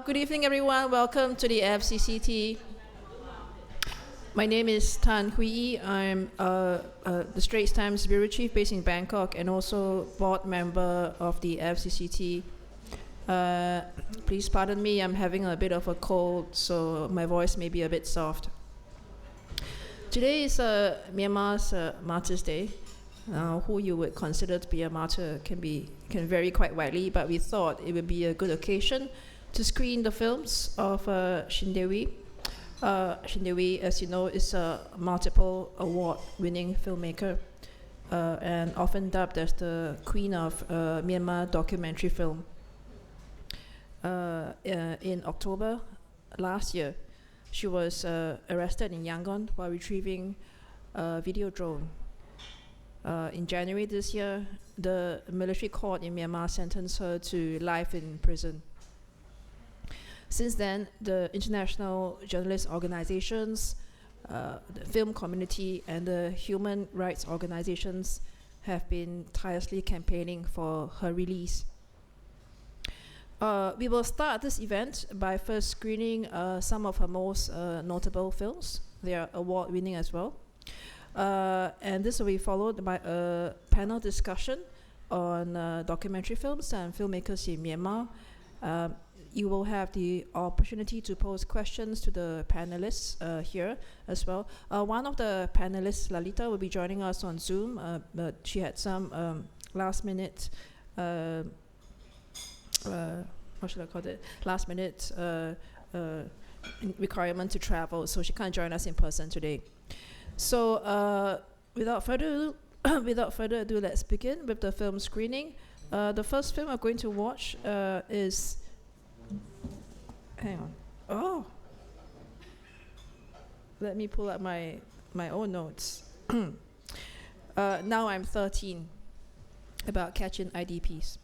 Good evening, everyone. Welcome to the FCCT. My name is Tan Hui. I'm the Straits Times Bureau Chief based in Bangkok and also board member of the FCCT. Please pardon me, I'm having a bit of a cold, so my voice may be a bit soft. Today is Myanmar's Martyr's Day. Who you would consider to be a martyr can vary quite widely, but we thought it would be a good occasion to screen the films of Shin Daewe. Shin Daewe, as you know, is a multiple award-winning filmmaker and often dubbed as the queen of Myanmar documentary film. In October last year, she was arrested in Yangon while retrieving a video drone. In January this year, the military court in Myanmar sentenced her to life in prison. Since then, the international journalist organizations, the film community, and the human rights organizations have been tirelessly campaigning for her release. We will start this event by first screening some of her most notable films. They are award-winning as well. And this will be followed by a panel discussion on documentary films and filmmakers in Myanmar. You will have the opportunity to pose questions to the panelists here as well. One of the panelists, Lalita, will be joining us on Zoom, but she had some last minute, what should I call it? Last minute requirement to travel, so she can't join us in person today. So without further ado, let's begin with the film screening. The first film I'm going to watch is, hang on. Oh, let me pull up my own notes. Now I'm 13, about catching IDPs.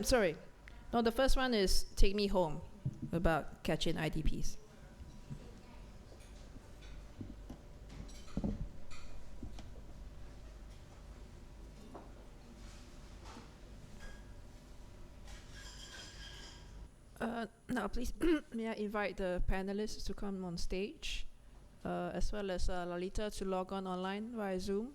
Sorry, no, the first one is Take Me Home, about catching IDPs. Now, please, may I invite the panelists to come on stage, as well as Lalita to log on online via Zoom.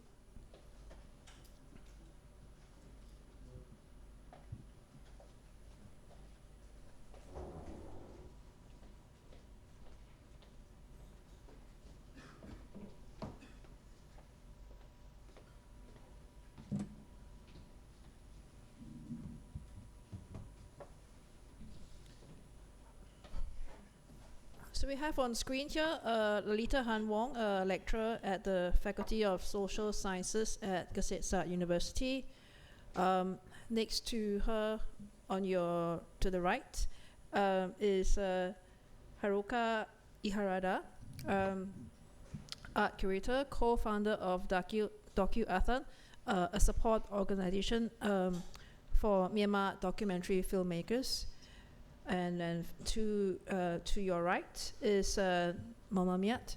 So we have on screen here Lalita Han Wong, a lecturer at the Faculty of Social Sciences at Kasetsart University. Next to her, to the right, is Haruka Iharada, art curator, co-founder of Docu Athan, a support organization for Myanmar documentary filmmakers. And then to your right is Mama Miat,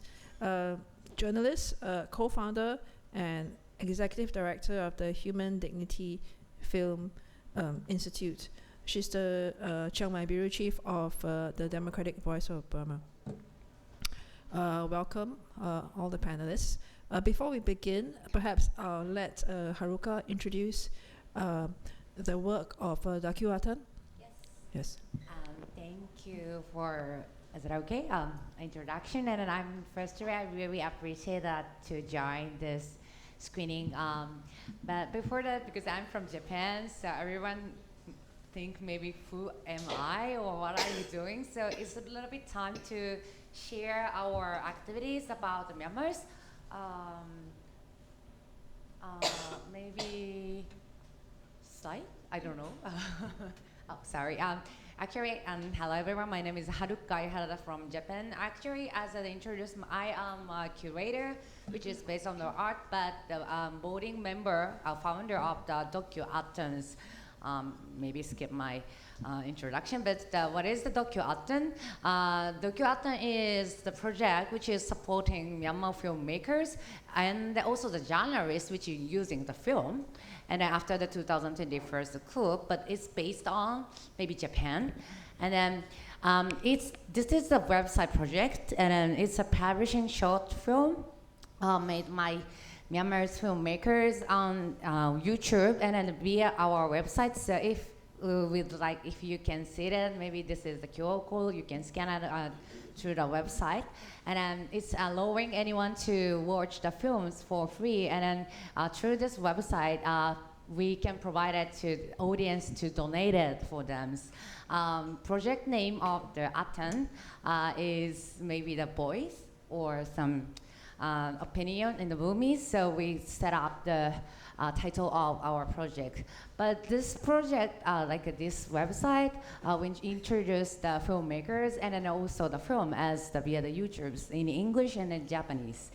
journalist, co-founder and executive director of the Human Dignity Film Institute. She's the Chiang Mai Bureau Chief of the Democratic Voice of Burma. Welcome, all the panelists. Before we begin, perhaps I'll let Haruka introduce the work of Docu Athan. Yes. Thank you for, is it okay? Introduction, and I'm first I really appreciate that to join this screening. But before that, because I'm from Japan, so everyone think maybe who am I or what are you doing? So it's a little bit time to share our activities about the Myanmars. Maybe slide? I don't know. Oh, sorry. Actually, hello everyone. My name is Haruka Iharada from Japan. Actually, as I introduced, I am a curator, which is based on the art, but the boarding member, founder of the Docu Athan's. Maybe skip my introduction, but what is the Docu Athan? Docu Athan is the project which is supporting Myanmar filmmakers and also the journalists which are using the film. and then after the 2021 coup, but it's based on maybe Japan. And then this is a website project, and then it's a publishing short film made by Myanmar's filmmakers on YouTube and then via our website. So if if you can see it, maybe this is the QR code, you can scan it through the website. And then it's allowing anyone to watch the films for free. And then through this website, we can provide it to the audience to donate it for them. Project name of the Athan is maybe the boys or some opinion in the movies. So we set up the title of our project. But this project, like this website, we introduced the filmmakers and then also the film as via the YouTubes in English and in Japanese.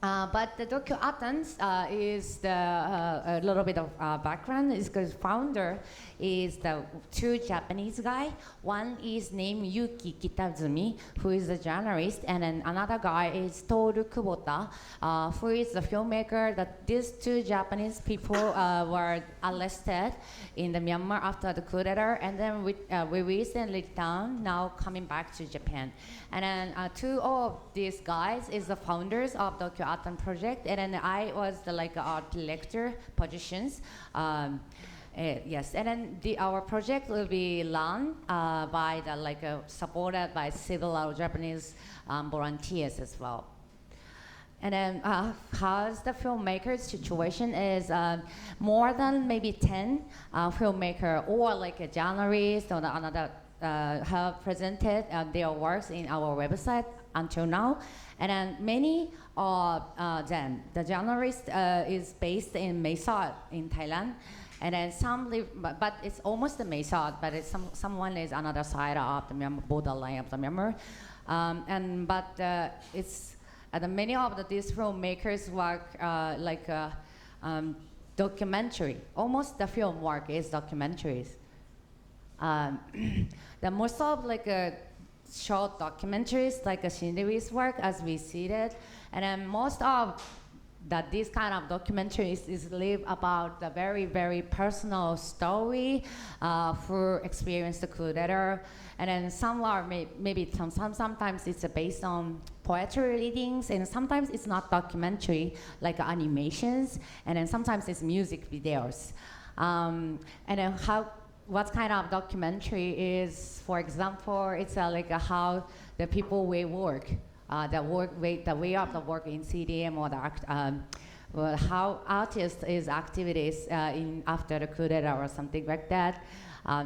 But the Docu Athan is a little bit of background. Is because founder is the two Japanese guy. One is named Yuki Kitazumi, who is a journalist, and then another guy is Toru Kubota, who is the filmmaker. That these two Japanese people were arrested in the Myanmar after the coup d'etat, and then we recently returned, now coming back to Japan. And then two of these guys is the founders of the Docu Athan project, and then I was the art director positions. Yes, and then our project will be run by the supported by civil Japanese volunteers as well. And then how's the filmmaker situation is more than maybe 10 filmmaker or a journalist or another have presented their works in our website until now. And then many of them, the journalist is based in Mae Sot in Thailand. And then some live, but it's almost the Mae Sot, but it's someone is another side of the Myanmar, borderline of the Myanmar. It's many of these filmmakers work documentary. Almost the film work is documentaries. The most of short documentaries like Shin Daewe's work as we see it, and then most of these kind of documentaries is live about the very, very personal story for experience the coup d'etat, and then some are maybe sometimes it's based on poetry readings, and sometimes it's not documentary like animations, and then sometimes it's music videos, and then what kind of documentary is, for example, it's how the people will work. The way of the work in CDM or how artists is activities in after the coup d'etat or something like that.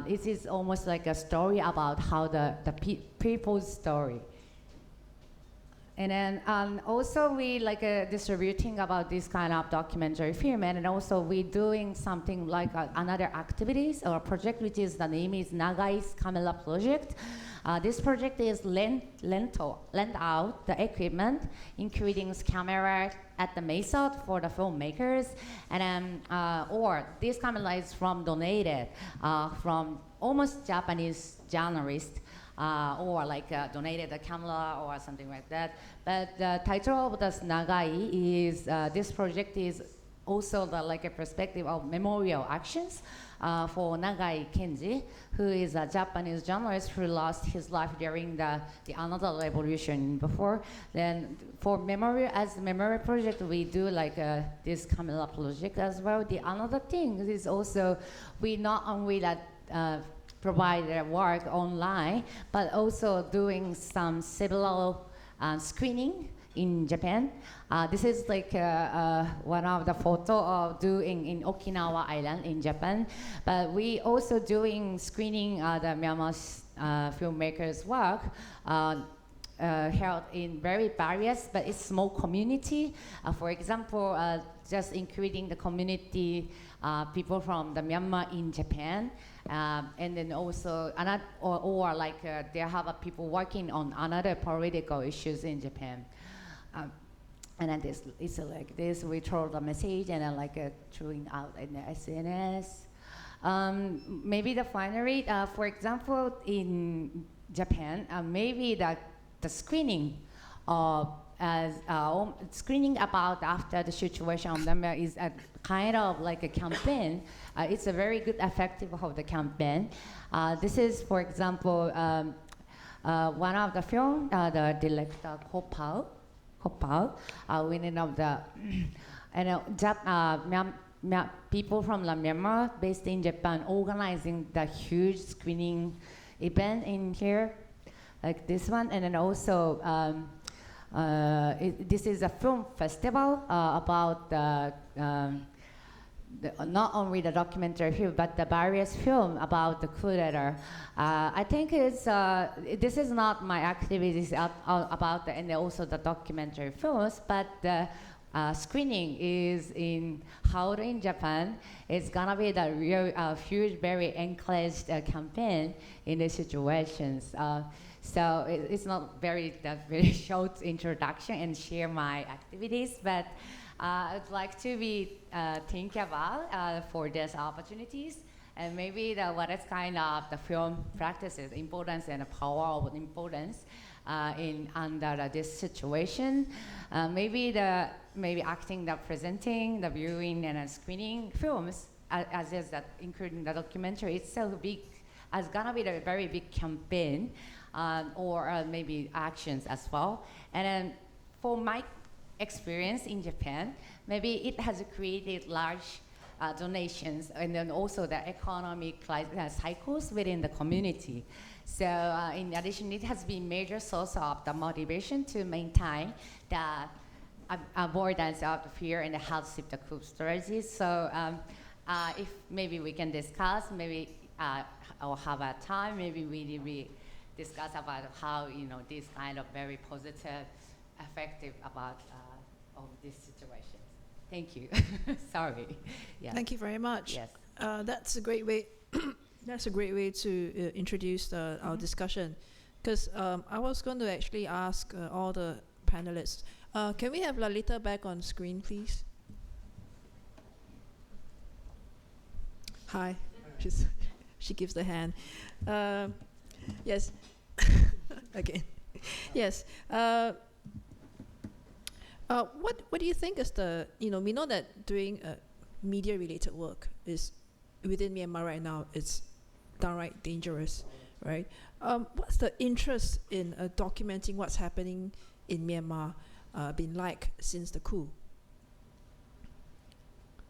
It is almost like a story about how the people's story. And then also we distributing about this kind of documentary film, and then also we doing something like another activities or project, which is the name is Nagai's Camera Project. This project is lend out the equipment, including camera at the Mae Sot for the filmmakers, and then or this camera is donated from almost Japanese journalists. Or donated a camera or something like that. But the title of this Nagai is, this project is also a perspective of memorial actions for Nagai Kenji, who is a Japanese journalist who lost his life during the another revolution before. Then for memory, as a memory project, we do this camera project as well. The another thing is also, we not only provide their work online, but also doing some civil screening in Japan. This is one of the photo of doing in Okinawa Island in Japan. But we also doing screening the Myanmar's filmmakers' work held in very various, but it's small community. For example, just including the community people from the Myanmar in Japan. And then also they have people working on another political issues in Japan. And then it's like this, we throw the message and then throwing out in the SNS. Maybe the finally, for example, in Japan, maybe the screening of as screening about after the situation of Myanmar is a kind of like a campaign. It's a very good effective of the campaign. This is, for example, one of the film, the director Kopal, winning of the, people from Myanmar based in Japan organizing the huge screening event in here, like this one, and then also this is a film festival about not only the documentary film, but the various film about the coup d'etat. I think it's, this is not my activities about the, and also the documentary films, but the screening is in Hauru in Japan. It's gonna be the real huge, very encouraged campaign in these situations. So it's not very short introduction and share my activities, but I'd like to be think about for these opportunities, and maybe what is kind of the film practices, importance and the power of importance in under this situation. Maybe acting, the presenting, the viewing and screening films, as is that including the documentary itself, is gonna be a very big campaign, or maybe actions as well. And then for my experience in Japan, maybe it has created large donations, and then also the economic cycles within the community. So in addition, it has been major source of the motivation to maintain the avoidance of the fear and the hardship, the coup strategies. So if maybe we can discuss, maybe or have a time, maybe we discuss about how this kind of very positive, effective about of these situations. Thank you. Sorry. Yeah. Thank you very much. Yes. That's a great way. That's a great way to introduce our discussion, because I was going to actually ask all the panelists. Can we have Lalita back on screen, please? Hi. She gives the hand. Yes. Again. Yes. What do you think is the, we know that doing media-related work is, within Myanmar right now, it's downright dangerous, right? What's the interest in documenting what's happening in Myanmar been like since the coup?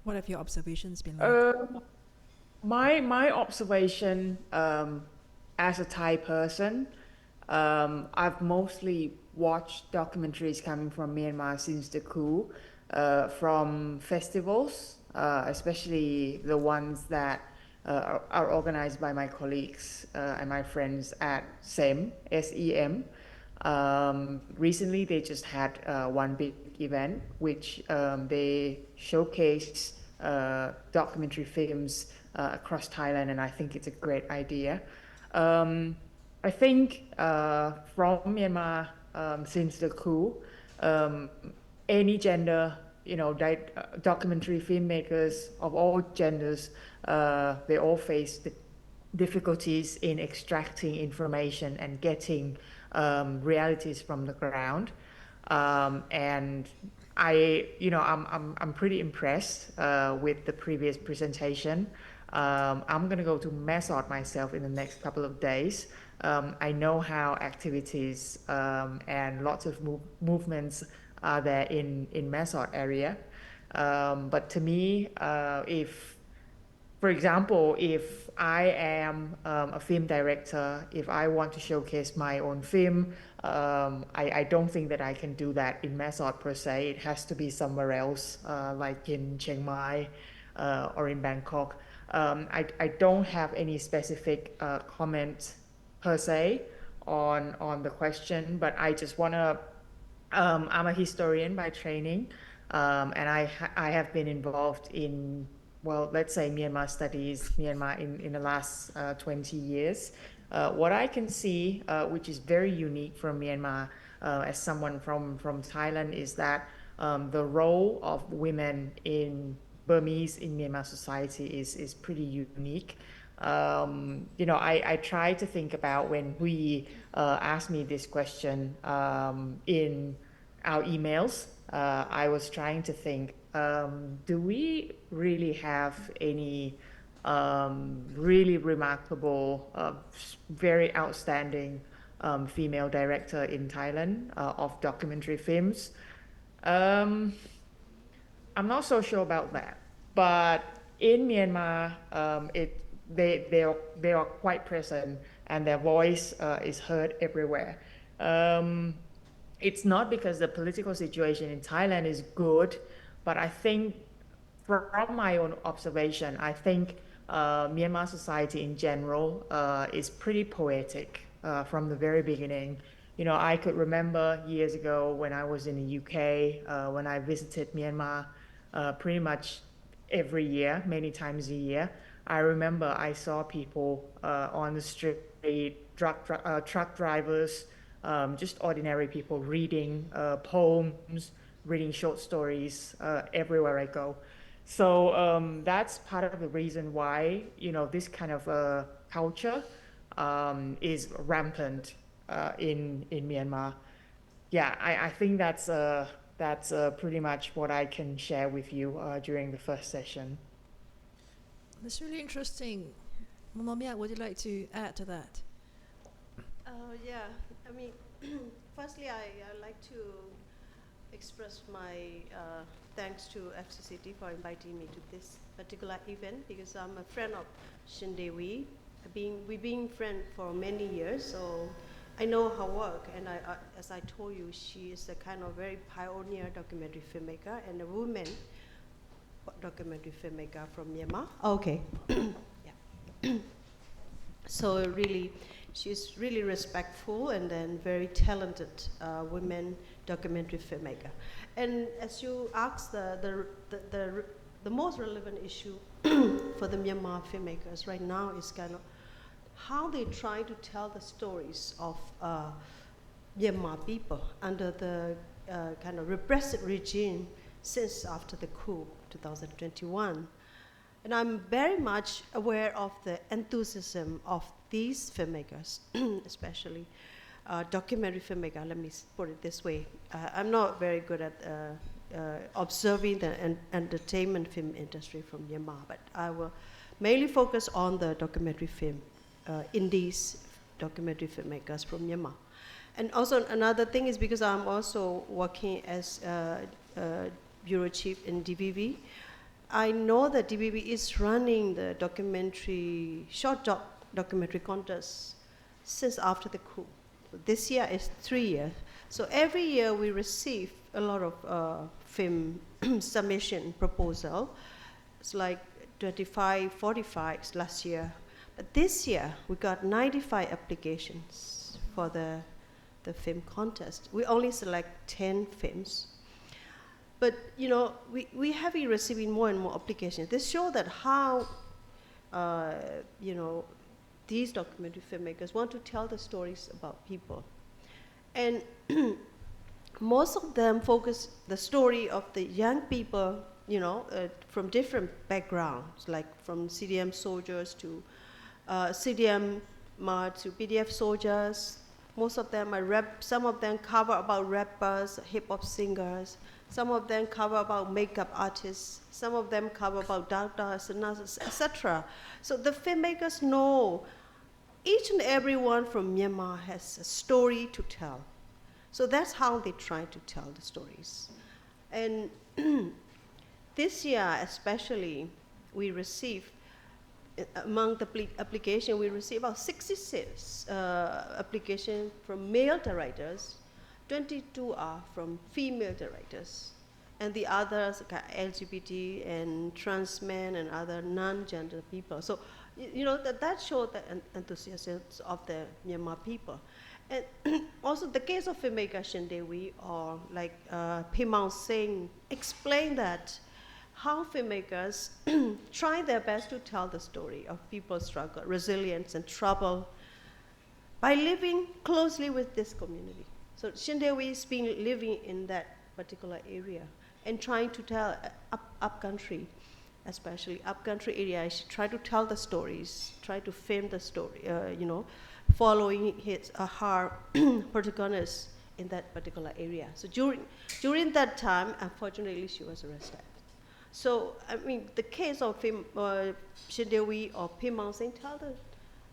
What have your observations been like? My observation as a Thai person, I've mostly watched documentaries coming from Myanmar since the coup, from festivals, especially the ones that are organized by my colleagues and my friends at SEM. Recently, they just had one big event, which they showcased documentary films across Thailand, and I think it's a great idea. I think from Myanmar, since the coup, any gender, documentary filmmakers of all genders, they all face the difficulties in extracting information and getting realities from the ground. And I'm pretty impressed with the previous presentation. I'm going to go to Mesot myself in the next couple of days. I know how activities and lots of movements are there in Mesot area. But to me, for example, if I am a film director, if I want to showcase my own film, I don't think that I can do that in Mesot per se. It has to be somewhere else, like in Chiang Mai or in Bangkok. I don't have any specific comment per se on the question, but I just want to, I'm a historian by training, and I have been involved in, well, let's say Myanmar studies, Myanmar in the last 20 years. What I can see, which is very unique from Myanmar, as someone from Thailand, is that the role of women in Burmese in Myanmar society is pretty unique. I try to think about when we asked me this question in our emails, I was trying to think, do we really have any really remarkable, very outstanding female director in Thailand of documentary films? I'm not so sure about that, but in Myanmar, they are quite present, and their voice is heard everywhere. It's not because the political situation in Thailand is good, but I think from my own observation, I think Myanmar society in general is pretty poetic from the very beginning. You know, I could remember years ago when I was in the UK, when I visited Myanmar pretty much every year, many times a year. I remember I saw people on the street, truck drivers, just ordinary people reading poems, reading short stories everywhere I go. So that's part of the reason why, you know, this kind of culture is rampant in Myanmar. Yeah, I think that's pretty much what I can share with you during the first session. That's really interesting. Momia, would you like to add to that? Yeah, I mean, firstly, I like to express my thanks to FCCT for inviting me to this particular event, because I'm a friend of Shin Daewe. We've been friends for many years, so I know her work, and as I told you, she is a kind of very pioneer documentary filmmaker and a woman documentary filmmaker from Myanmar. Okay. Yeah. So really, she's really respectful and then very talented women documentary filmmaker. And as you asked, the most relevant issue for the Myanmar filmmakers right now is kind of how they try to tell the stories of Myanmar people under the kind of repressive regime since after the coup, 2021. And I'm very much aware of the enthusiasm of these filmmakers, especially documentary filmmaker, let me put it this way. I'm not very good at observing the entertainment film industry from Myanmar, but I will mainly focus on the documentary film, indies documentary filmmakers from Myanmar. And also another thing is because I'm also working as bureau chief in DBV, I know that DBV is running the documentary, short documentary contest since after the coup. This year is 3 years. So every year we receive a lot of film submission proposal. It's like 25, 45 last year. But this year we got 95 applications for the film contest. We only select 10 films. But you know, we have been receiving more and more applications. This shows that how you know, these documentary filmmakers want to tell the stories about people, and most of them focus the story of the young people, you know, from different backgrounds, like from CDM soldiers to CDM to PDF soldiers. Most of them are some of them cover about rappers, hip hop singers. Some of them cover about makeup artists. Some of them cover about doctors and nurses, etc. So the filmmakers know each and every one from Myanmar has a story to tell. So that's how they try to tell the stories. And this year especially, we received, among the application, we received about 66 applications from male directors. 22 are from female directors, and the others are LGBT and trans men and other non-gender people. So, you know, that showed the enthusiasm of the Myanmar people. And also the case of filmmaker Shin Daewe, or like Pimao Singh, explained that how filmmakers try their best to tell the story of people's struggle, resilience, and trouble by living closely with this community. So Shin Daewe has been living in that particular area and trying to tell upcountry, especially upcountry area. She tried to tell the stories, try to film the story, you know, following her protagonist in that particular area. So during that time, unfortunately, she was arrested. So, I mean, the case of Shin Daewe or Pim Maung Sing tell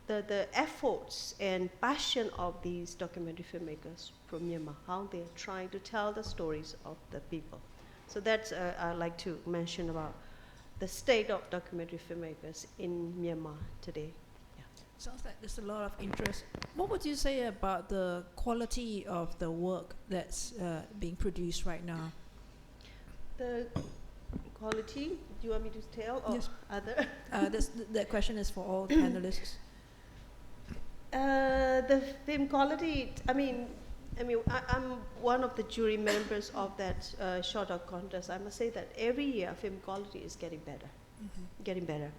the efforts and passion of these documentary filmmakers from Myanmar, how they're trying to tell the stories of the people. So that's, I'd like to mention about the state of documentary filmmakers in Myanmar today. Yeah. Sounds like there's a lot of interest. What would you say about the quality of the work that's being produced right now? The quality, do you want me to tell or Yes. other? That question is for all panelists. The film quality, I'm one of the jury members of that short doc contest. I must say that every year film quality is getting better, getting better.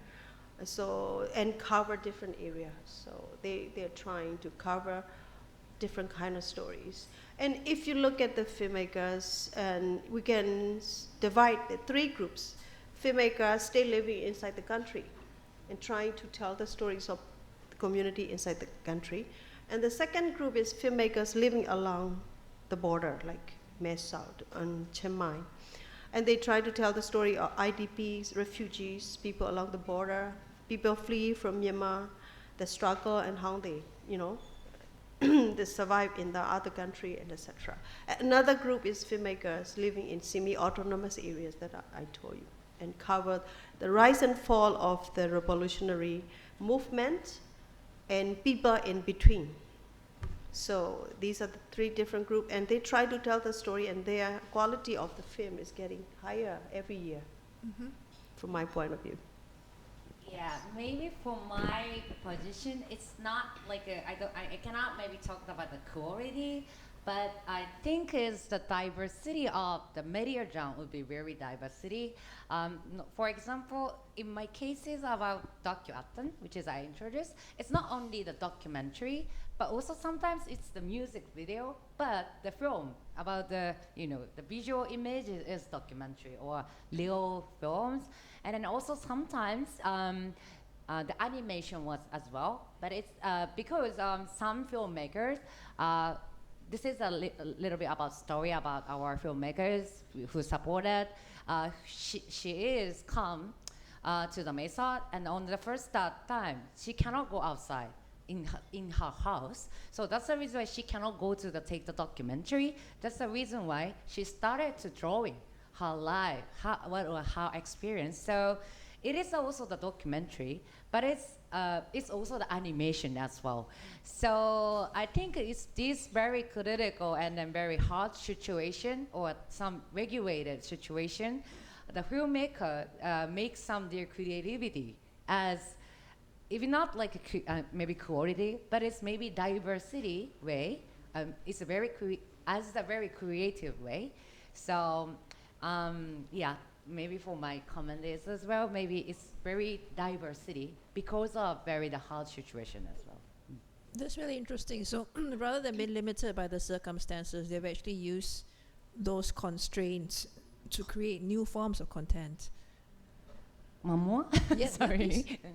So, and cover different areas. So they're trying to cover different kind of stories. And if you look at the filmmakers, and we can divide the three groups. Filmmakers stay living inside the country and trying to tell the stories of the community inside the country. And the second group is filmmakers living along the border, like Mae Sot and Chiang Mai. And they try to tell the story of IDPs, refugees, people along the border, people flee from Myanmar, the struggle and how they, they survive in the other country and etc. Another group is filmmakers living in semi-autonomous areas that I told you, and cover the rise and fall of the revolutionary movement and people in between. So these are the three different groups, and they try to tell the story, and their quality of the film is getting higher every year, from my point of view. Yeah, maybe for my position, it's not like I cannot maybe talk about the quality, but I think is the diversity of the media genre would be very diversity. For example, in my cases about Docu Athan, which is I introduced, it's not only the documentary, but also sometimes it's the music video, but the film about the the visual image is documentary or real films. And then also sometimes the animation was as well, but it's because some filmmakers, this is a little bit about story about our filmmakers who supported. She is come to the Mae Sot, and on the first time, she cannot go outside in her house. So that's the reason why she cannot go to take the documentary. That's the reason why she started to drawing her life, her experience. So it is also the documentary, but it's also the animation as well. So I think it's this very critical and then very hard situation or some regulated situation. The filmmaker makes some their creativity as, if not like maybe quality, but it's maybe diversity way. It's a very creative way. So. Yeah, maybe for my comment is as well, maybe it's very diversity because of the hard situation as well. That's really interesting. So rather than being limited by the circumstances, they've actually used those constraints to create new forms of content. One more? Yes, sorry. please. Can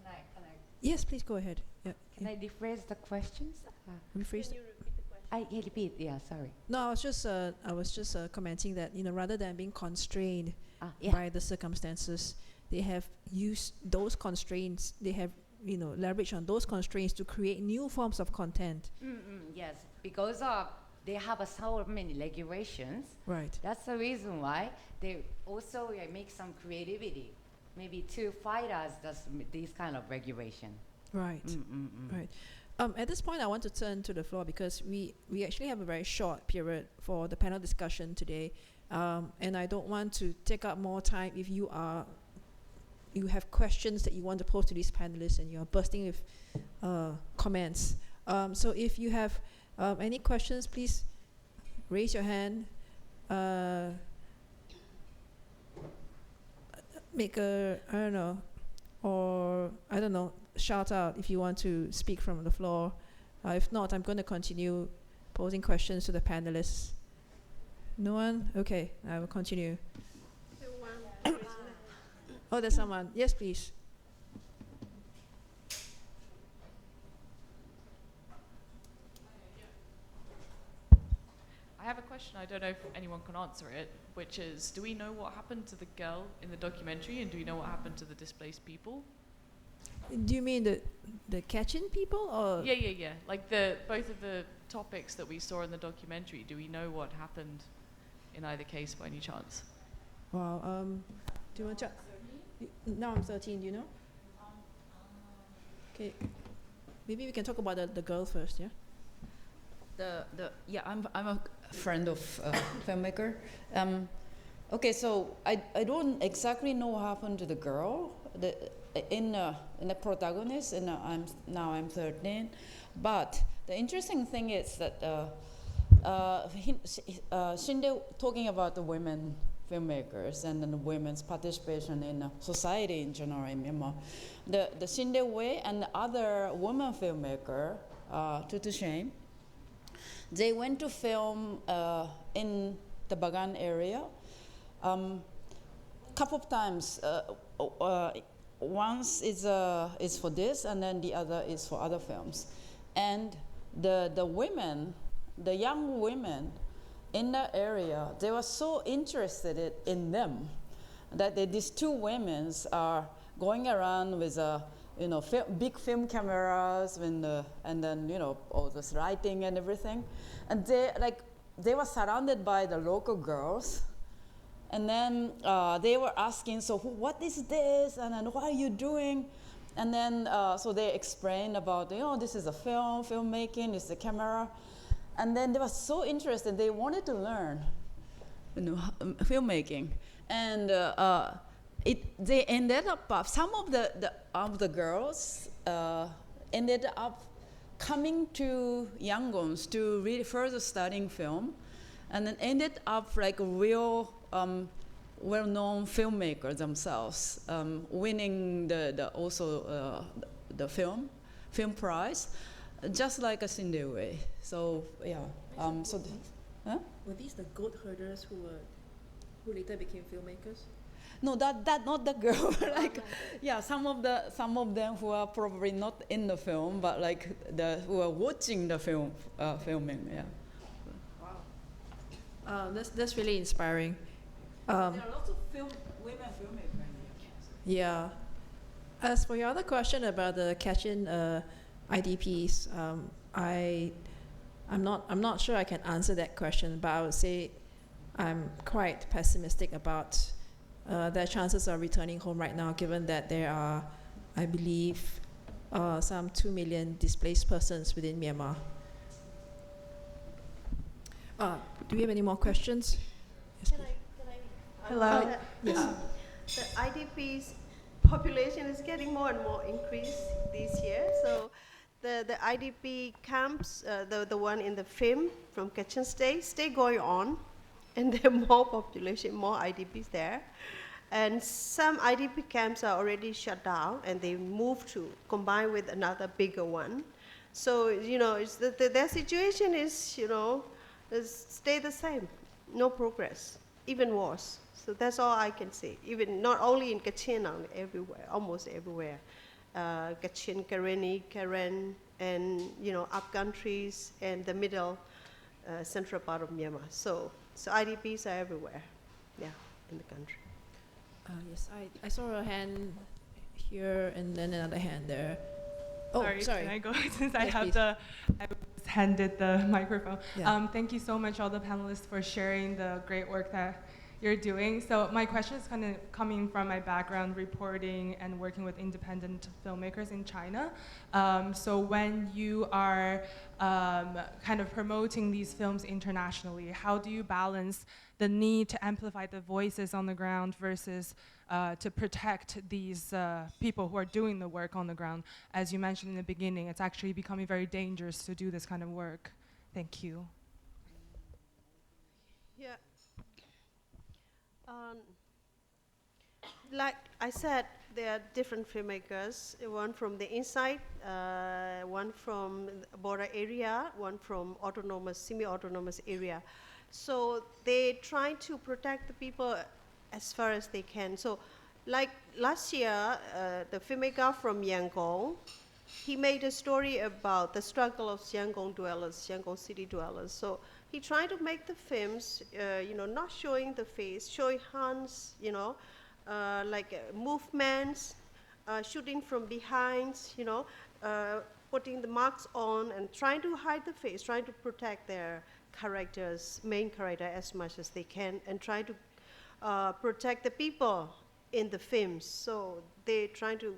I Yes, please go ahead. Yeah. can I rephrase the questions? Rephrase. Can you repeat the question? Repeat. Yeah, sorry. No, I was just commenting that rather than being constrained Yeah. by the circumstances, they have used those constraints. They have leveraged on those constraints to create new forms of content. Yes, because of they have so many regulations. Right. That's the reason why they also make some creativity, maybe to fight us these kind of regulation. Right. Right. At this point, I want to turn to the floor because we actually have a very short period for the panel discussion today, and I don't want to take up more time. If you have questions that you want to pose to these panelists and you're bursting with comments, so if you have any questions, please raise your hand. Make shout out if you want to speak from the floor. If not, I'm going to continue posing questions to the panelists. No one? Okay, I will continue. Oh, there's someone. Yes, please. a question. I don't know if anyone can answer it, which is, do we know what happened to the girl in the documentary, and do we know what happened to the displaced people? Do you mean the catching people, or? Yeah. Like both of the topics that we saw in the documentary, do we know what happened in either case by any chance? Wow. Do you want to? Now I'm 13. Do you know? Okay. Maybe we can talk about the girl first. Yeah. I'm a friend of filmmaker. Okay, so I don't exactly know what happened to the girl. In the protagonist, and I'm 13, but the interesting thing is that Shin Daewe talking about the women filmmakers and then the women's participation in society in general in Myanmar. The Shin Daewe and the other women filmmaker, to shame, they went to film in the Bagan area. Couple of times. Once is for this, and then the other is for other films. And the women, the young women in that area, they were so interested in them that these two women are going around with big film cameras and then all this lighting and everything, and they were surrounded by the local girls. And then they were asking, so what is this? And then what are you doing? And then so they explained about, this is a filmmaking, it's a camera. And then they were so interested, they wanted to learn filmmaking. And they ended up, some of the girls ended up coming to Yangon to really further studying film, and then ended up like real well-known filmmakers themselves, winning the film prize, just like a Shin Daewe. So yeah. Were these the goat herders who later became filmmakers? No, that not the girl. Some of them who are probably not in the film, but who are watching the filming. Yeah. Wow. That's really inspiring. There are lots of women filmmakers. Yeah. As for your other question about the catching IDPs, I'm not sure I can answer that question, but I would say I'm quite pessimistic about their chances of returning home right now, given that there are, I believe, some 2 million displaced persons within Myanmar. Do we have any more questions? Yes, Can I Hello. yes. The IDPs population is getting more and more increased this year. So the IDP camps, the one in the film from Kachin stay going on, and there are more population, more IDPs there. And some IDP camps are already shut down, and they move to combine with another bigger one. So it's their situation is stay the same, no progress, even worse. So that's all I can say. Even not only in Kachin, everywhere, almost everywhere, Kachin, Karenni, Karen, and up countries and the middle, central part of Myanmar. So IDPs are everywhere, in the country. Yes, I saw a hand here and then another hand there. Oh, sorry. Can I go since I Yes, have please. I was handed the microphone. Yeah. Thank you so much, all the panelists, for sharing the great work that you're doing. So my question is kind of coming from my background reporting and working with independent filmmakers in China. So when you are kind of promoting these films internationally, how do you balance the need to amplify the voices on the ground versus to protect these people who are doing the work on the ground? As you mentioned in the beginning, it's actually becoming very dangerous to do this kind of work. Thank you. Yeah. Like I said, there are different filmmakers, one from the inside, one from border area, one from autonomous, semi-autonomous area. So they try to protect the people as far as they can. So like last year, the filmmaker from Yangon, he made a story about the struggle of Yangon dwellers, Yangon city dwellers. So he tried to make the films, not showing the face, showing hands, movements, shooting from behind, putting the marks on and trying to hide the face, trying to protect their characters, main character as much as they can, and try to protect the people in the films. So they try to,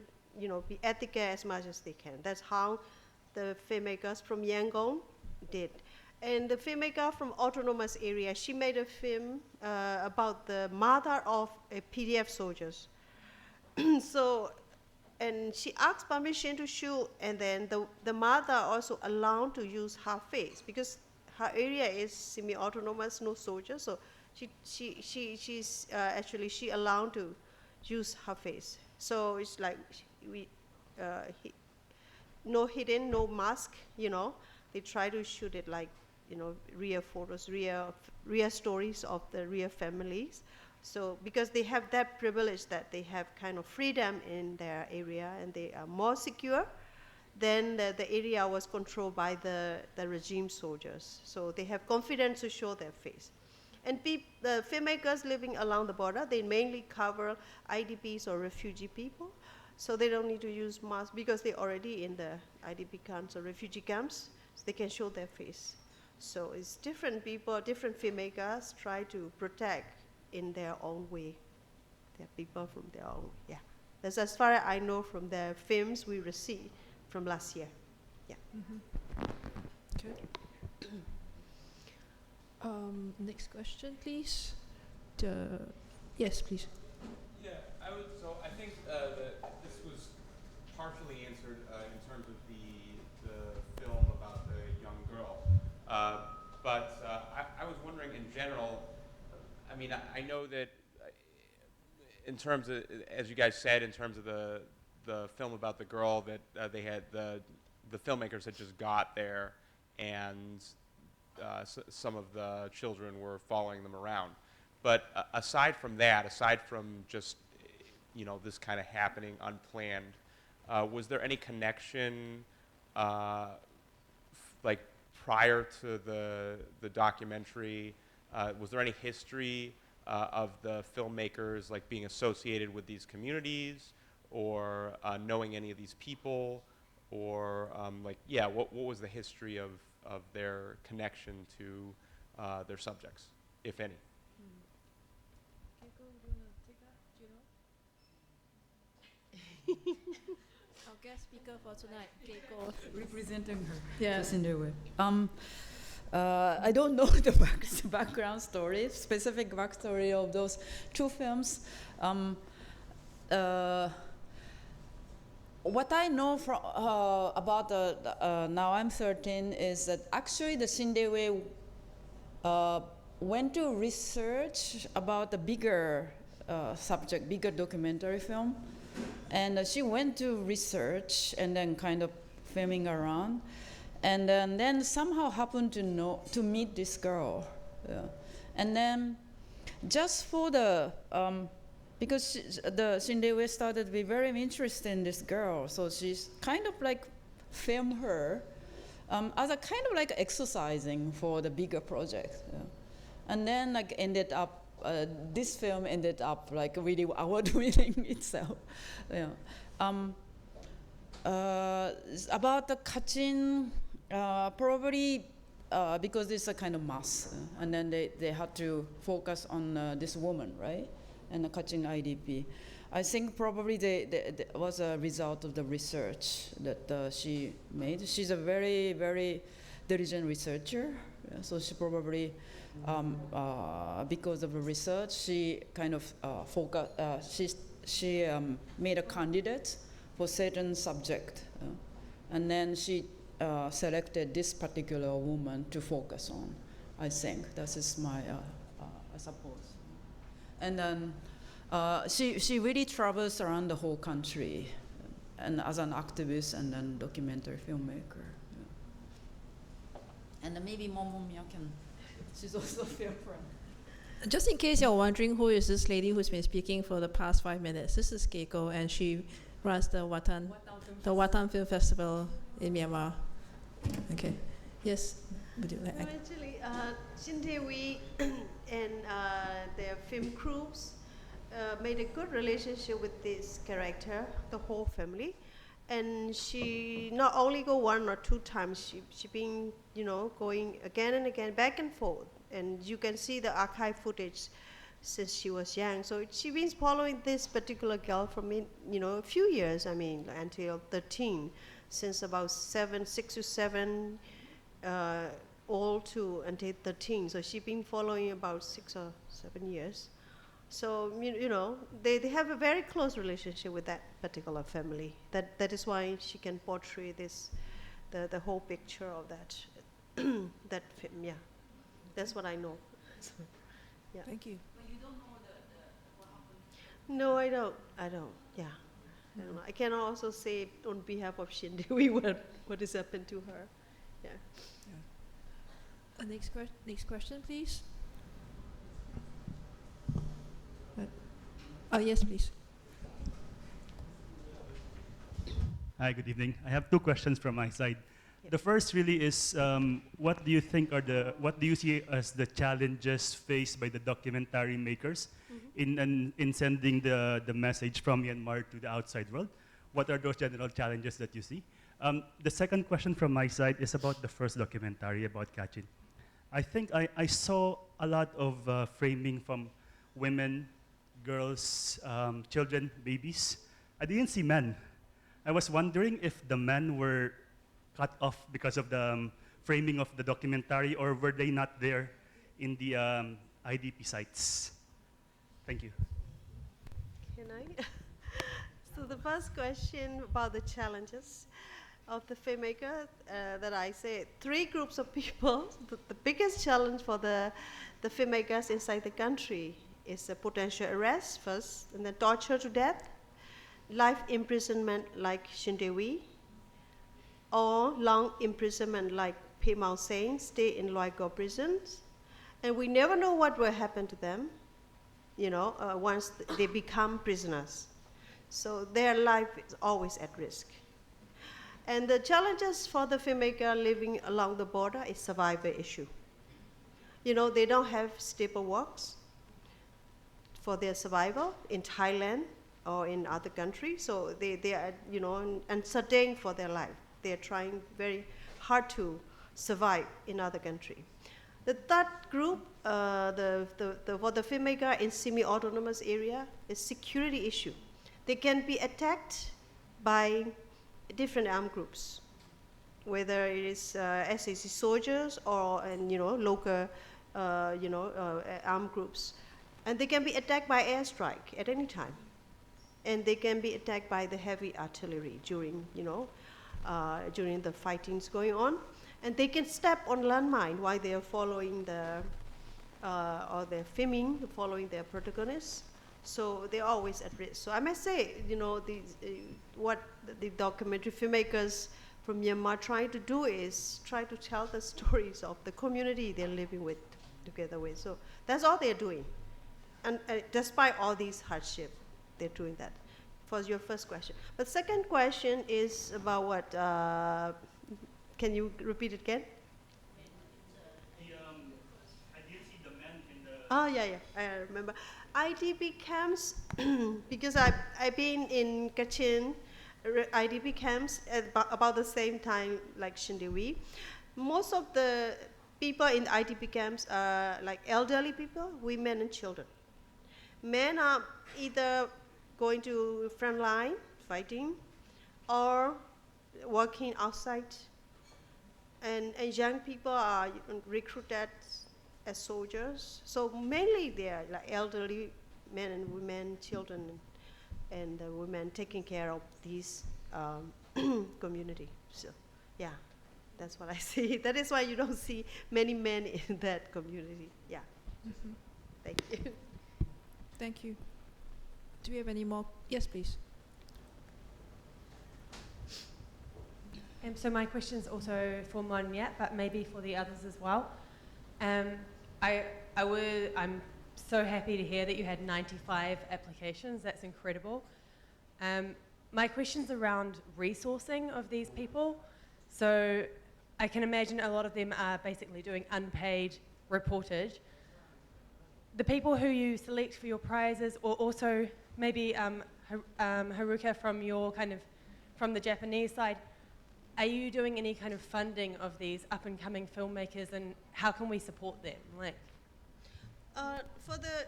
be ethical as much as they can. That's how the filmmakers from Yangon did. And the filmmaker from autonomous area, she made a film about the mother of PDF soldiers. And she asked permission to shoot, and then the mother also allowed to use her face because her area is semi-autonomous, no soldiers. So she's actually she allowed to use her face. So it's like no hidden, no mask. They try to shoot it like real photos, real stories of the real families. So because they have that privilege that they have kind of freedom in their area and they are more secure, then the area was controlled by the regime soldiers. So they have confidence to show their face. And the filmmakers living along the border, they mainly cover IDPs or refugee people. So they don't need to use masks because they're already in the IDP camps or refugee camps, so they can show their face. So it's different people, different filmmakers try to protect in their own way. Their people from their own, yeah. That's as far as I know from the films we received from last year. Yeah. Good. Next question, please. Yes, please. Yeah, I think that this was partially answered in terms of the film about the young girl. But I was wondering in general, I mean, I know that in terms of, as you guys said, in terms of the film about the girl, that they had, the filmmakers had just got there and some of the children were following them around. But aside from that, aside from just, this kind of happening unplanned, was there any connection, like prior to the documentary, was there any history of the filmmakers like being associated with these communities or knowing any of these people, or what was the history of their connection to their subjects, if any? Our guest speaker for tonight, Keiko. Representing her. Yeah. Shin Daewe. I don't know the background story, specific backstory of those two films. What I know from about Now I'm 13 is that actually the Shin Daewe went to research about the bigger subject, bigger documentary film. And she went to research and then kind of filming around. And then somehow happened to meet this girl. Yeah. And then just for the, because the Shin Daewe started to be very interested in this girl, so she's kind of like filmed her as a kind of like exercising for the bigger project. Yeah. And then like ended up, this film ended up like really award-winning itself. Yeah. About the Kachin, probably because it's a kind of mass, and then they had to focus on this woman, right? And the Kachin IDP. I think probably they was a result of the research that she made. She's a very, very diligent researcher, so she probably, because of the research, she kind of she made a candidate for certain subject, and then she selected this particular woman to focus on. I think that is my, I suppose. And then she really travels around the whole country, and as an activist and then documentary filmmaker. Yeah. And then maybe Momomia can. She's also a film friend. Just in case you're wondering who is this lady who's been speaking for the past 5 minutes, this is Keiko, and she runs the Watan the Athan Film Festival in Myanmar. Okay. Yes. Would you like? No, actually, Shin Daewe and their film crews made a good relationship with this character, the whole family, and she not only go 1 or 2 times. She been going again and again, back and forth, and you can see the archive footage since she was young. So she been following this particular girl from a few years. I mean, until 13, since about 6 to 7. All to until 13. So she's been following about 6 or 7 years. So they have a very close relationship with that particular family. That is why she can portray the whole picture of that that film. Yeah, that's what I know. So, yeah. Thank you. But you don't know what happened? No, I don't. Yeah. I don't know. I cannot also say on behalf of Shin Daewe what has happened to her. Yeah. Next question, please. Oh, yes, please. Hi, good evening. I have 2 questions from my side. Yep. The first really is, what do you think what do you see as the challenges faced by the documentary makers in sending the message from Myanmar to the outside world? What are those general challenges that you see? The second question from my side is about the first documentary about Kachin. I think I saw a lot of framing from women, girls, children, babies. I didn't see men. I was wondering if the men were cut off because of the framing of the documentary, or were they not there in the IDP sites? Thank you. Can I? So the first question about the challenges of the filmmaker, that I say 3 groups of people. The biggest challenge for the filmmakers inside the country is the potential arrest first, and then torture to death, life imprisonment like Shin Daewe, or long imprisonment like Pei Mao Sein, stay in Loy Go prisons. And we never know what will happen to them, once they become prisoners. So their life is always at risk. And the challenges for the filmmaker living along the border is survival issue. They don't have stable works for their survival in Thailand or in other countries. So they are, uncertain for their life. They are trying very hard to survive in other country. The third group, for the filmmaker in semi-autonomous area, is security issue. They can be attacked by different armed groups, whether it is SAC soldiers or local armed groups, and they can be attacked by airstrike at any time, and they can be attacked by the heavy artillery during the fightings going on, and they can step on landmine while they are following or they're filming, following their protagonists. So they're always at risk. So I must say, what the documentary filmmakers from Myanmar try to do is try to tell the stories of the community they're living together with. So that's all they're doing. And despite all these hardships, they're doing that. For your first question. But second question is about what? Can you repeat it again? I didn't see the men in the... Oh, yeah, I remember. IDP camps, because I've been in Kachin IDP camps at about the same time like Shin Daewe. Most of the people in IDP camps are like elderly people, women and children. Men are either going to front line fighting or working outside, and young people are recruited as soldiers. So mainly they are like elderly men and women, children, and women taking care of these community. So yeah, that's what I see. That is why you don't see many men in that community. Yeah. Mm-hmm. Thank you. Thank you. Do we have any more? Yes, please. So my question is also for Myanmar, but maybe for the others as well. I'm so happy to hear that you had 95 applications. That's incredible. my question's around resourcing of these people. So I can imagine a lot of them are basically doing unpaid reportage. The people who you select for your prizes, or also maybe Haruka from the Japanese side, are you doing any kind of funding of these up and coming filmmakers, and how can we support them? For the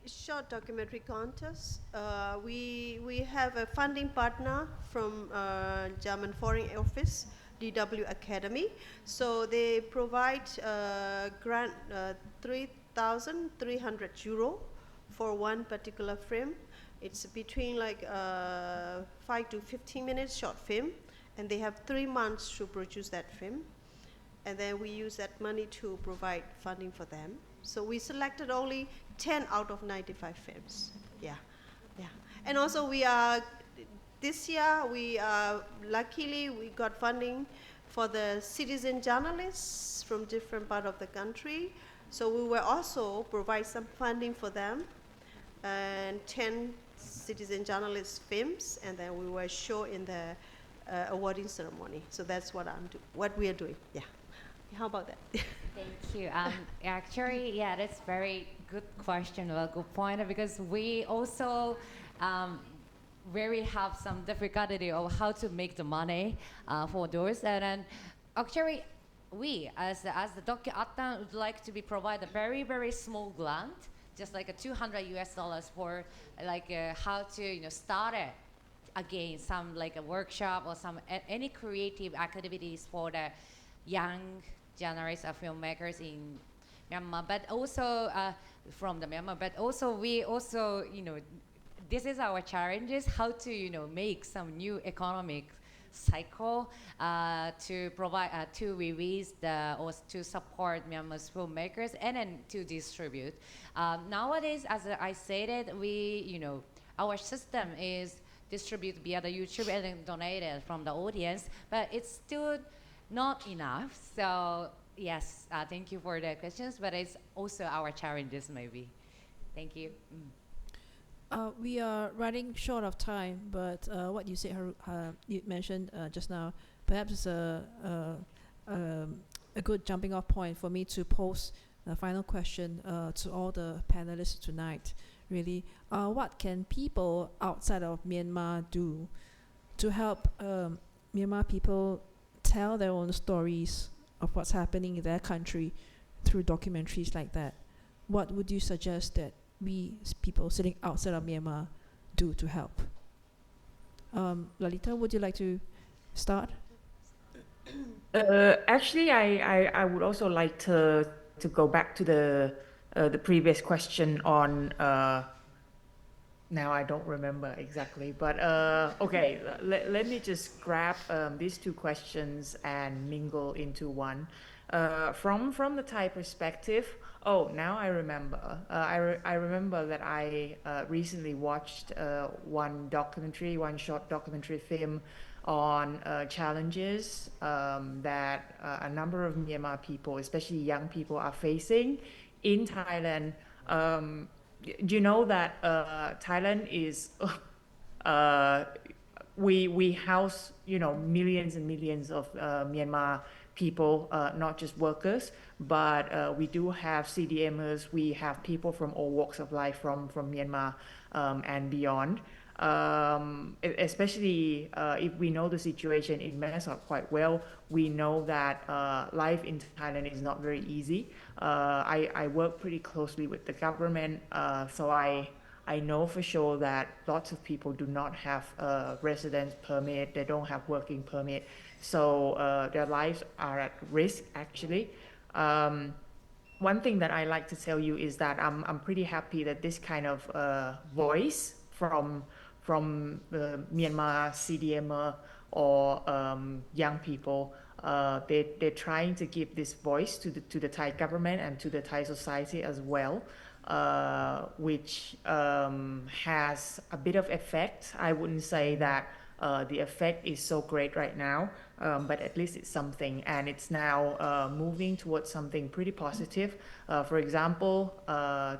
short documentary contest, we have a funding partner from German Foreign Office, DW Academy. So they provide grant 3,300 euro for one particular film. It's between 5 to 15 minutes short film, and they have 3 months to produce that film. And then we use that money to provide funding for them. So we selected only 10 out of 95 films. Yeah. And also this year luckily we got funding for the citizen journalists from different parts of the country. So we will also provide some funding for them, and 10 citizen journalist films, and then we will show in the awarding ceremony. So that's what we are doing. Yeah. How about that? Thank you. Actually, yeah, that's very good question, well, good point, because we also really have some difficulty of how to make the money for those. And then actually, we, as the Docu Athan, would like to be provide a very, very small grant, just like a $200 for how to start it again, some like a workshop or some any creative activities for the young generation of filmmakers in Myanmar, but also from the Myanmar, but also we also, this is our challenges, how to, make some new economic cycle to provide, to release or to support Myanmar's filmmakers and then to distribute. Nowadays, as I stated, our system is distribute via the YouTube and then donated from the audience, but it's still not enough. So yes, thank you for the questions, but it's also our challenges maybe. Thank you. We are running short of time, but what you said, you mentioned just now, perhaps is a good jumping off point for me to pose the final question to all the panelists tonight. Really, what can people outside of Myanmar do to help Myanmar people tell their own stories of what's happening in their country through documentaries like that? What would you suggest that we people sitting outside of Myanmar do to help? Lalita, would you like to start? Actually, I would also like to go back to the previous question on now I don't remember exactly, but okay, let me just grab these two questions and mingle into one. From the Thai perspective, now I remember. I remember that I recently watched one short documentary film on challenges that a number of Myanmar people, especially young people, are facing in Thailand. Do you know that Thailand is we house millions and millions of Myanmar people, not just workers, but we do have CDMers. We have people from all walks of life from Myanmar and beyond. Especially if we know the situation in Myanmar quite well, we know that life in Thailand is not very easy. I work pretty closely with the government, so I know for sure that lots of people do not have a residence permit, they don't have working permit, so their lives are at risk actually. One thing that I like to tell you is that I'm pretty happy that this kind of voice from the Myanmar CDMer or young people, they're trying to give this voice to the Thai government and to the Thai society as well, which has a bit of effect. I wouldn't say that the effect is so great right now, but at least it's something, and it's now moving towards something pretty positive. For example,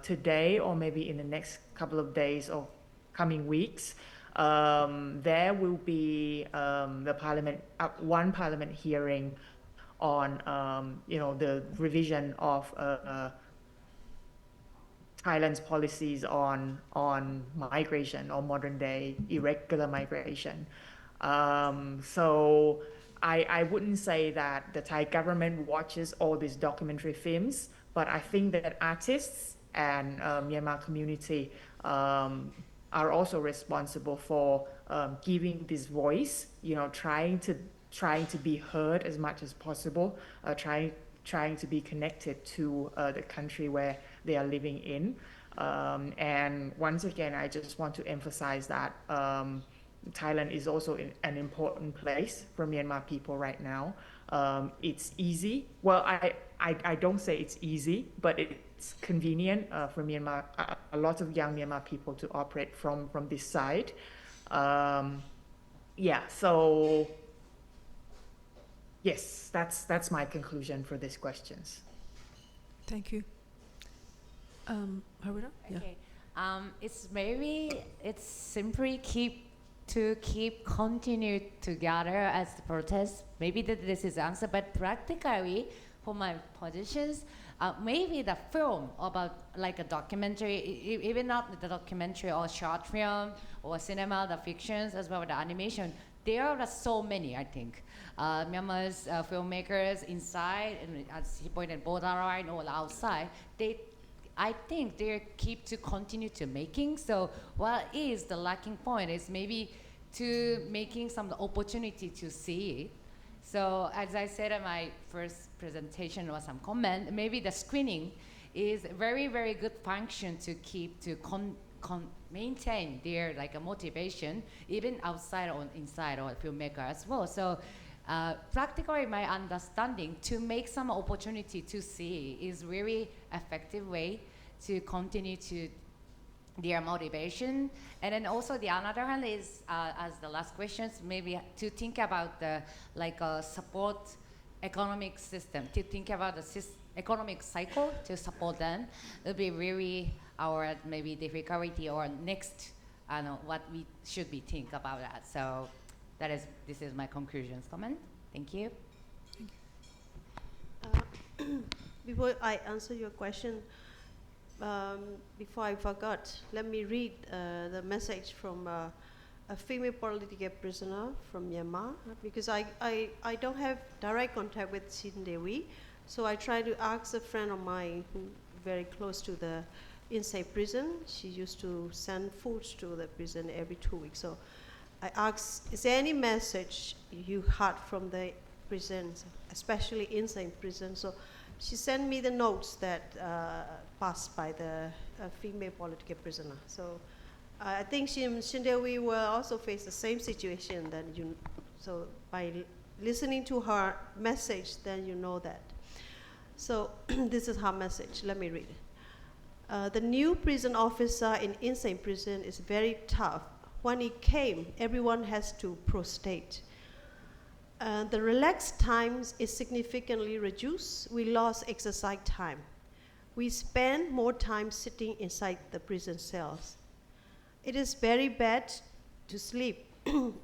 today or maybe in the next couple of days or coming weeks, There will be one parliament hearing on the revision of Thailand's policies on migration or modern day irregular migration. So I wouldn't say that the Thai government watches all these documentary films, but I think that artists and Myanmar community are also responsible for giving this voice, trying to be heard as much as possible, trying to be connected to the country where they are living in. And once again, I just want to emphasize that Thailand is also an important place for Myanmar people right now. It's easy. Well, I don't say it's easy, but it's convenient for Myanmar, a lot of young Myanmar people to operate from this side. So yes, that's my conclusion for these questions. Thank you. Haruna? Yeah. Okay. It's simply keep continue together as the protest. Maybe this is the answer, but practically for my positions, maybe the film about like a documentary, even not the documentary or short film or cinema, the fictions as well as the animation, there are so many, I think. Myanmar's filmmakers inside, and as he pointed, borderline or outside, I think they keep to continue to making. So what is the lacking point is maybe to making some opportunity to see it. So as I said in my first presentation or some comment, maybe the screening is a very, very good function to keep to maintain their like a motivation, even outside or inside or filmmaker as well. So practically my understanding to make some opportunity to see is really effective way to continue to their motivation. And then also the another hand is, as the last questions, maybe to think about the like support economic system, to think about the economic cycle to support them. It'll be really our maybe difficulty or next, I don't know, what we should be think about that. So this is my conclusions comment. Thank you. Before I answer your question, before I forgot, let me read the message from a female political prisoner from Myanmar, because I don't have direct contact with Shin Daewe, so I try to ask a friend of mine who very close to the inside prison. She used to send food to the prison every 2 weeks. So I asked, is there any message you had from the prisons, especially inside prison? So she sent me the notes that passed by the female political prisoner. So I think Shin Daewe will also face the same situation. So by listening to her message, then you know that. So this is her message. Let me read it. The new prison officer in insane prison is very tough. When he came, everyone has to prostrate. The relaxed times is significantly reduced. We lost exercise time. We spend more time sitting inside the prison cells. It is very bad to sleep.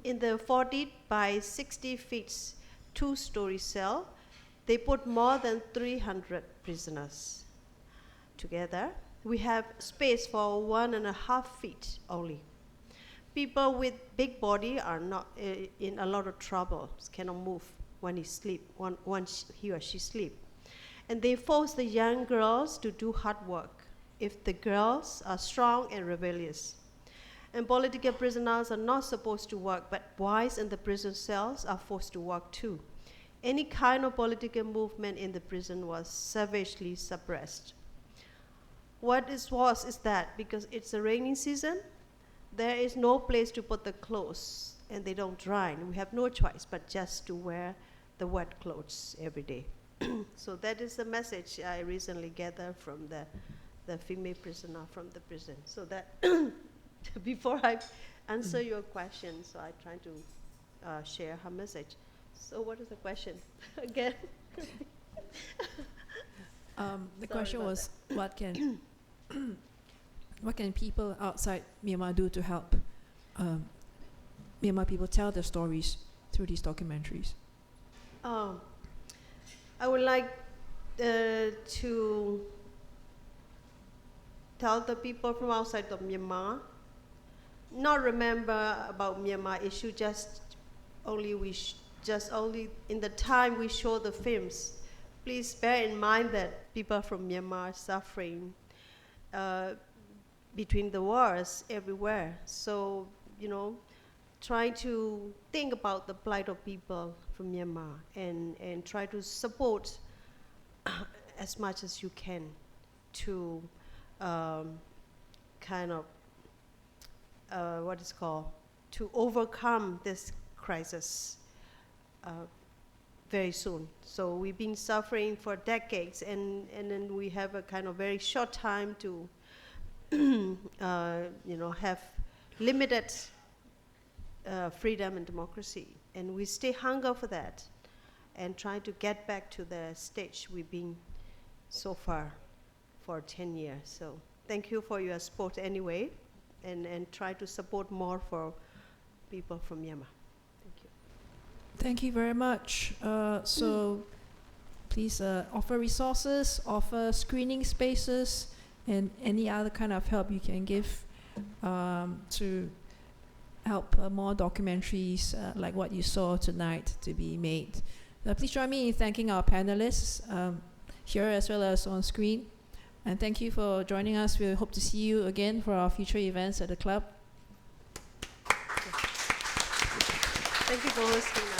In the 40 by 60 feet, 2-story cell, they put more than 300 prisoners together. We have space for 1.5 feet only. People with big body are not in a lot of trouble, cannot move when he sleep, once he or she sleep. And they force the young girls to do hard work if the girls are strong and rebellious. And political prisoners are not supposed to work, but boys in the prison cells are forced to work too. Any kind of political movement in the prison was savagely suppressed. What is worse is that because it's a rainy season, there is no place to put the clothes and they don't dry. And we have no choice but just to wear the wet clothes every day. So that is the message I recently gathered from the female prisoner from the prison. So that before I answer your question, so I try to share her message. So what is the question again? The question was, what can people outside Myanmar do to help Myanmar people tell their stories through these documentaries? I would like to tell the people from outside of Myanmar, not remember about Myanmar issue, just only in the time we show the films. Please bear in mind that people from Myanmar are suffering between the wars everywhere. So, try to think about the plight of people from Myanmar and try to support as much as you can to to overcome this crisis very soon. So we've been suffering for decades, and then we have a kind of very short time to have limited freedom and democracy, and we stay hunger for that and try to get back to the stage we've been so far for 10 years. So thank you for your support anyway, and try to support more for people from Myanmar. Thank you. Thank you very much. So please offer resources, offer screening spaces, and any other kind of help you can give to help more documentaries like what you saw tonight to be made. Please join me in thanking our panelists here as well as on screen. And thank you for joining us. We hope to see you again for our future events at the club. Thank you for hosting.